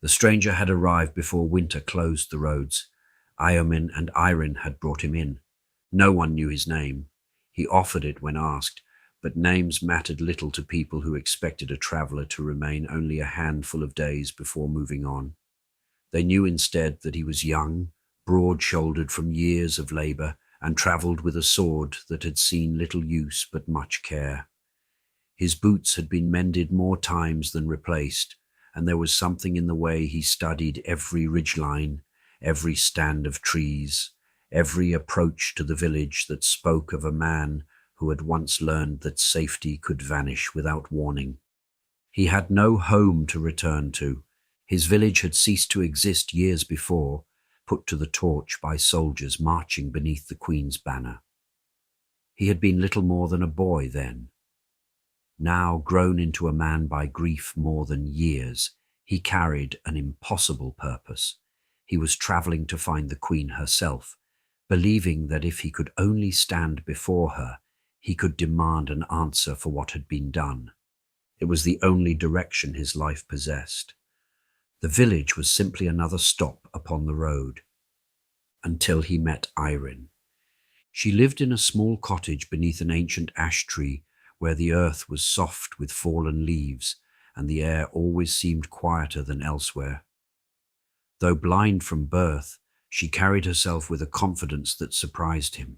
The stranger had arrived before winter closed the roads. Eomin and Eiryn had brought him in. No one knew his name. He offered it when asked, but names mattered little to people who expected a traveller to remain only a handful of days before moving on. They knew instead that he was young, broad-shouldered from years of labour, and travelled with a sword that had seen little use but much care. His boots had been mended more times than replaced, and there was something in the way he studied every ridgeline, every stand of trees, every approach to the village that spoke of a man who had once learned that safety could vanish without warning. He had no home to return to. His village had ceased to exist years before, put to the torch by soldiers marching beneath the Queen's banner. He had been little more than a boy then. Now, grown into a man by grief more than years, he carried an impossible purpose. He was travelling to find the Queen herself, believing that if he could only stand before her, he could demand an answer for what had been done. It was the only direction his life possessed. The village was simply another stop upon the road, until he met Eiryn. She lived in a small cottage beneath an ancient ash tree where the earth was soft with fallen leaves and the air always seemed quieter than elsewhere. Though blind from birth, she carried herself with a confidence that surprised him.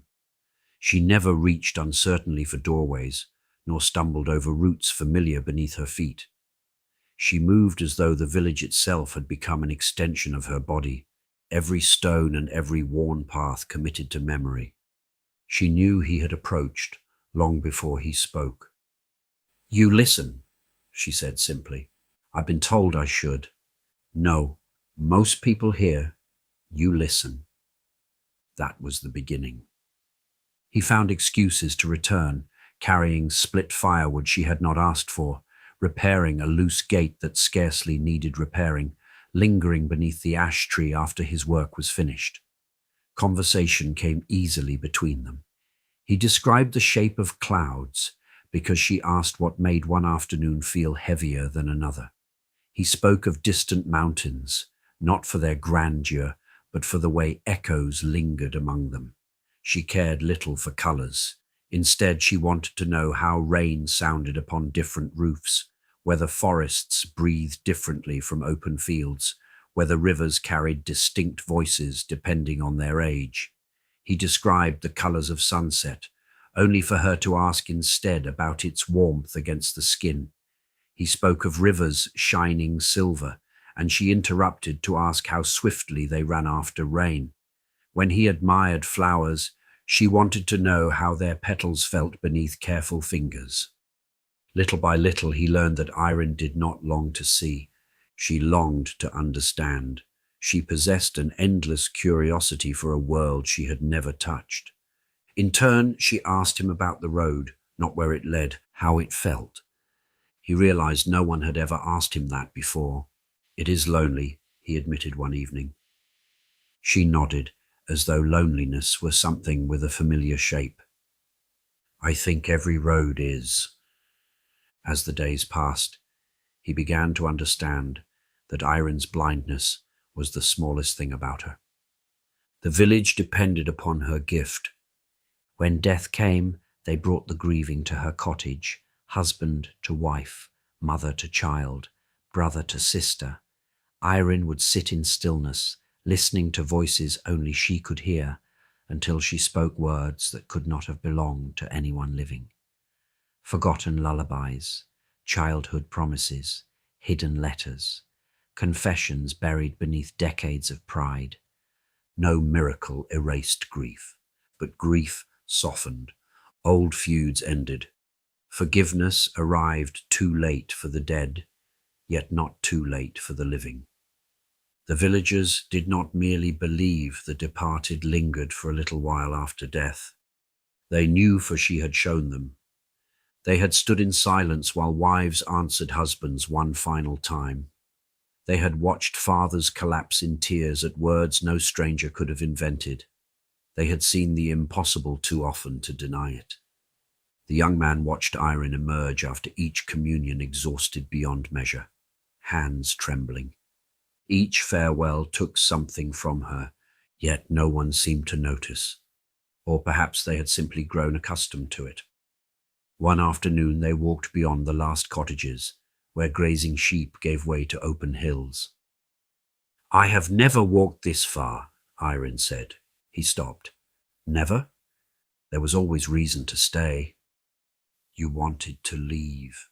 She never reached uncertainly for doorways, nor stumbled over roots familiar beneath her feet. She moved as though the village itself had become an extension of her body, every stone and every worn path committed to memory. She knew he had approached long before he spoke. "You listen," she said simply. "I've been told I should. No, most people here. You listen." That was the beginning. He found excuses to return, carrying split firewood she had not asked for, repairing a loose gate that scarcely needed repairing, lingering beneath the ash tree after his work was finished. Conversation came easily between them. He described the shape of clouds because she asked what made one afternoon feel heavier than another. He spoke of distant mountains, not for their grandeur, but for the way echoes lingered among them. She cared little for colours. Instead, she wanted to know how rain sounded upon different roofs, whether forests breathed differently from open fields, whether rivers carried distinct voices depending on their age. He described the colours of sunset, only for her to ask instead about its warmth against the skin. He spoke of rivers shining silver, and she interrupted to ask how swiftly they ran after rain. When he admired flowers, she wanted to know how their petals felt beneath careful fingers. Little by little, he learned that Eiryn did not long to see. She longed to understand. She possessed an endless curiosity for a world she had never touched. In turn, she asked him about the road, not where it led, how it felt. He realized no one had ever asked him that before. "It is lonely," he admitted one evening. She nodded, as though loneliness were something with a familiar shape. "I think every road is." As the days passed, he began to understand that Eiryn's blindness was the smallest thing about her. The village depended upon her gift. When death came, they brought the grieving to her cottage, husband to wife, mother to child, brother to sister. Eiryn would sit in stillness, listening to voices only she could hear, until she spoke words that could not have belonged to anyone living. Forgotten lullabies, childhood promises, hidden letters, confessions buried beneath decades of pride. No miracle erased grief, but grief softened. Old feuds ended. Forgiveness arrived too late for the dead, yet not too late for the living. The villagers did not merely believe the departed lingered for a little while after death. They knew, for she had shown them. They had stood in silence while wives answered husbands one final time. They had watched fathers collapse in tears at words no stranger could have invented. They had seen the impossible too often to deny it. The young man watched Eiryn emerge after each communion, exhausted beyond measure, hands trembling. Each farewell took something from her, yet no one seemed to notice. Or perhaps they had simply grown accustomed to it. One afternoon they walked beyond the last cottages, where grazing sheep gave way to open hills. "I have never walked this far," Eiryn said. He stopped. "Never? There was always reason to stay." "You wanted to leave."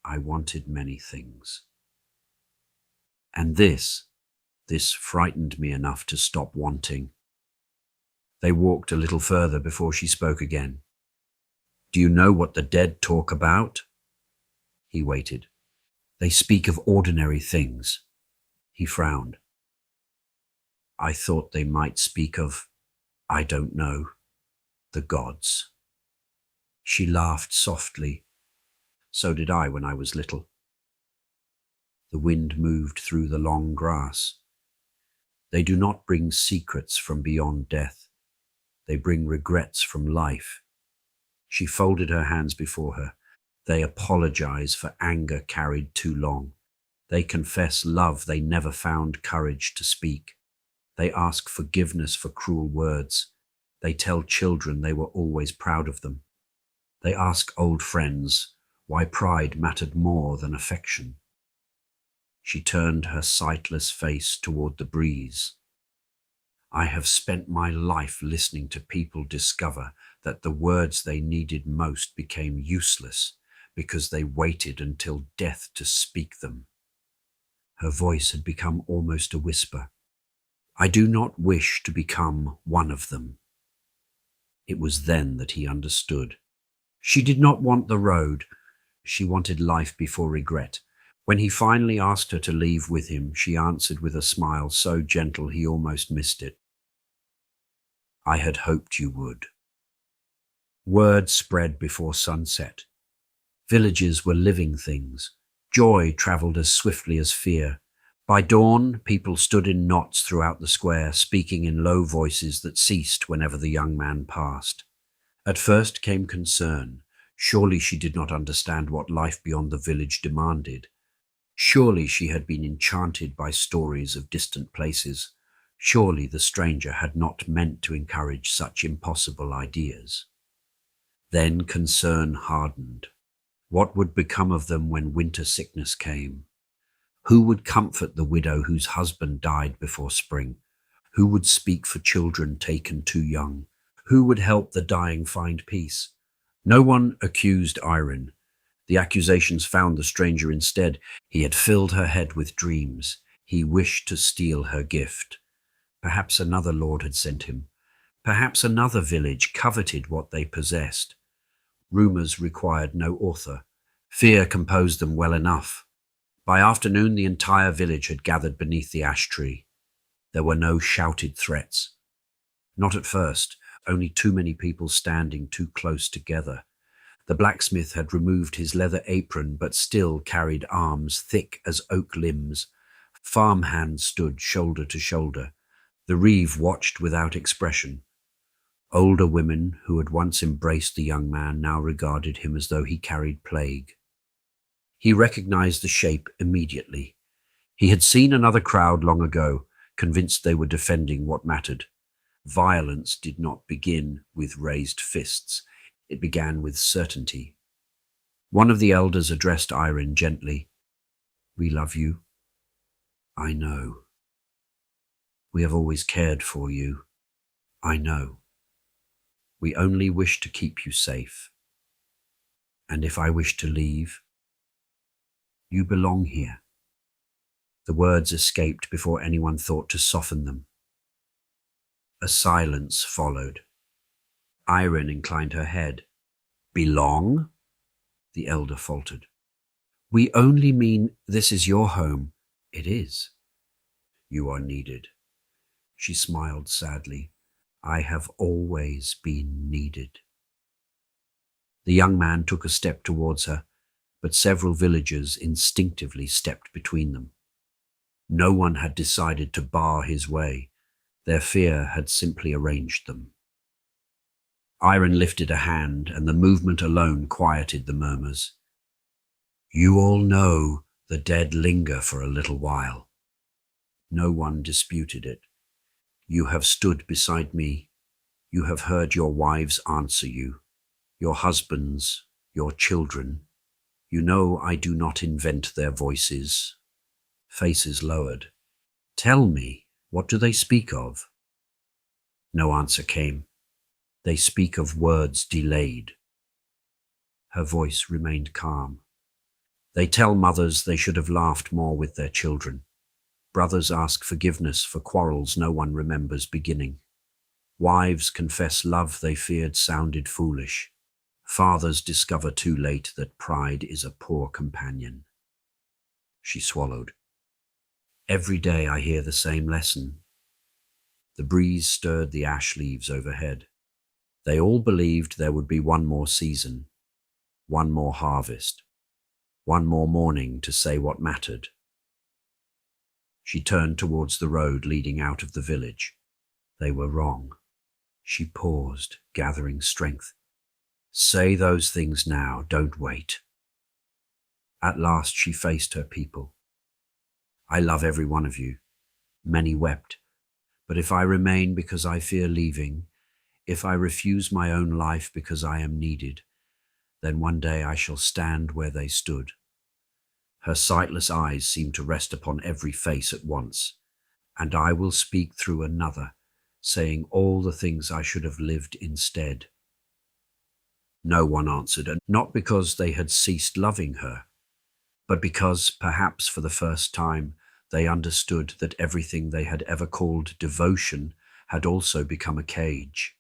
"I wanted many things. And this frightened me enough to stop wanting." They walked a little further before she spoke again. "Do you know what the dead talk about?" He waited. "They speak of ordinary things." He frowned. "I thought they might speak of, I don't know, the gods." She laughed softly. "So did I when I was little." The wind moved through the long grass. "They do not bring secrets from beyond death. They bring regrets from life." She folded her hands before her. "They apologize for anger carried too long. They confess love they never found courage to speak. They ask forgiveness for cruel words. They tell children they were always proud of them. They ask old friends why pride mattered more than affection." She turned her sightless face toward the breeze. "I have spent my life listening to people discover that the words they needed most became useless because they waited until death to speak them." Her voice had become almost a whisper. "I do not wish to become one of them." It was then that he understood. She did not want the road. She wanted life before regret. When he finally asked her to leave with him, she answered with a smile so gentle he almost missed it. "I had hoped you would." Word spread before sunset. Villages were living things. Joy travelled as swiftly as fear. By dawn, people stood in knots throughout the square, speaking in low voices that ceased whenever the young man passed. At first came concern. Surely she did not understand what life beyond the village demanded. Surely she had been enchanted by stories of distant places. Surely the stranger had not meant to encourage such impossible ideas. Then concern hardened. What would become of them when winter sickness came? Who would comfort the widow whose husband died before spring? Who would speak for children taken too young? Who would help the dying find peace? No one accused Eiryn. The accusations found the stranger instead. He had filled her head with dreams. He wished to steal her gift. Perhaps another lord had sent him. Perhaps another village coveted what they possessed. Rumours required no author. Fear composed them well enough. By afternoon, the entire village had gathered beneath the ash tree. There were no shouted threats. Not at first, only too many people standing too close together. The blacksmith had removed his leather apron, but still carried arms thick as oak limbs. Farmhands stood shoulder to shoulder. The reeve watched without expression. Older women who had once embraced the young man now regarded him as though he carried plague. He recognized the shape immediately. He had seen another crowd long ago, convinced they were defending what mattered. Violence did not begin with raised fists. It began with certainty. One of the elders addressed Eiryn gently. "We love you. I know. We have always cared for you. I know. We only wish to keep you safe. And if I wish to leave, you belong here." The words escaped before anyone thought to soften them. A silence followed. Eiryn inclined her head. "Belong?" The elder faltered. "We only mean this is your home." "It is." "You are needed." She smiled sadly. "I have always been needed." The young man took a step towards her, but several villagers instinctively stepped between them. No one had decided to bar his way. Their fear had simply arranged them. Eiryn lifted a hand, and the movement alone quieted the murmurs. "You all know the dead linger for a little while. No one disputed it. You have stood beside me. You have heard your wives answer you, your husbands, your children. You know I do not invent their voices. Faces lowered. Tell me, what do they speak of? No answer came. They speak of words delayed. Her voice remained calm. They tell mothers they should have laughed more with their children. Brothers ask forgiveness for quarrels no one remembers beginning. Wives confess love they feared sounded foolish. Fathers discover too late that pride is a poor companion. She swallowed. Every day I hear the same lesson. The breeze stirred the ash leaves overhead. They all believed there would be one more season, one more harvest, one more morning to say what mattered. She turned towards the road leading out of the village. They were wrong. She paused, gathering strength. Say those things now, don't wait. At last she faced her people. I love every one of you. Many wept. But if I remain because I fear leaving, if I refuse my own life because I am needed, then one day I shall stand where they stood. Her sightless eyes seemed to rest upon every face at once. And I will speak through another, saying all the things I should have lived instead. No one answered, and not because they had ceased loving her, but because, perhaps for the first time, they understood that everything they had ever called devotion had also become a cage.